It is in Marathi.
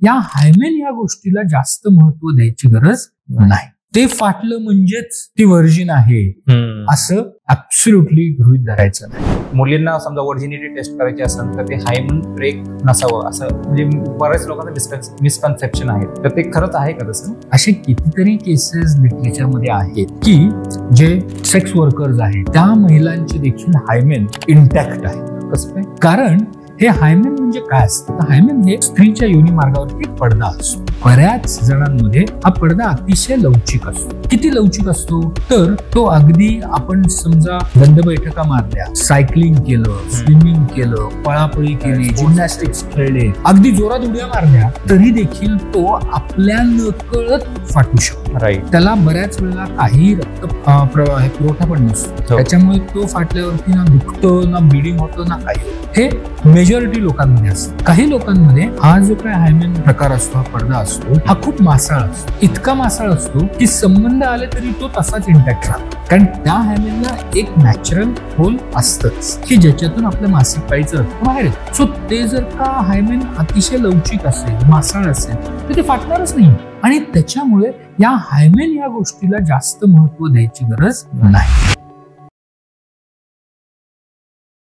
या हायमेन या गोष्टीला जास्त महत्व द्यायची गरज नाही. ते फाटलं म्हणजेच ती व्हर्जिन आहे असं ऍब्सोल्युटली गृहीत धरायचं नाही. मुलींना समजा व्हर्जिनिटी टेस्ट करायची असेल तर ते हायमेन ब्रेक नसावं असं म्हणजे बऱ्याच लोकांना मिसकन्सेप्शन आहे. तर ते खरंच आहे का तसं? असे कितीतरी केसेस लिटरेचरमध्ये आहेत की जे सेक्स वर्कर्स आहेत त्या महिलांचे देखील हायमेन इंटॅक्ट आहे. कसं काय? कारण हे हायमेन म्हणजे काय असतं? हायमेन हे स्त्रीच्या योनी मार्गावरती पडदा असतो. बऱ्याच जणांमध्ये हा पडदा अतिशय लवचिक असतो. किती लवचिक असतो तर तो अगदी आपण समजा दंड बैठका मारल्या, सायकलिंग केलं, स्विमिंग केलं, पळापळी केली, जिम्नॅस्टिक्स खेळले, अगदी जोरात उड्या मारल्या तरी देखील तो आपल्या नकळत फाटू शकतो. राईट. त्याला बऱ्याच वेळेला काही रक्त पुरवठा पण नसतो. त्याच्यामुळे तो फाटल्यावरती ना दुखतं, ना ब्लिडिंग होतं, ना काही. हे मेजॉरिटी लोकांमध्ये असतं. काही लोकांमध्ये हा जो काय हायमेन प्रकार असतो, हा पडदा असतो, हा खूप मासाळ असतो. इतका मासाळ असतो की संबंध आले तरी तो तसाच इंटॅक्ट राहतो. कारण त्या हायमेनला एक नॅचरल होल असतंच की ज्याच्यातून आपल्या मासिक पाळीचं रक्त बाहेर येतं. सो ते जर का हायमेन अतिशय लवचिक असेल, मासाळ असेल तर ते फाटणारच नाही. आणि त्याच्यामुळे या हायमेन या गोष्टीला जास्त महत्व द्यायची गरज नाही.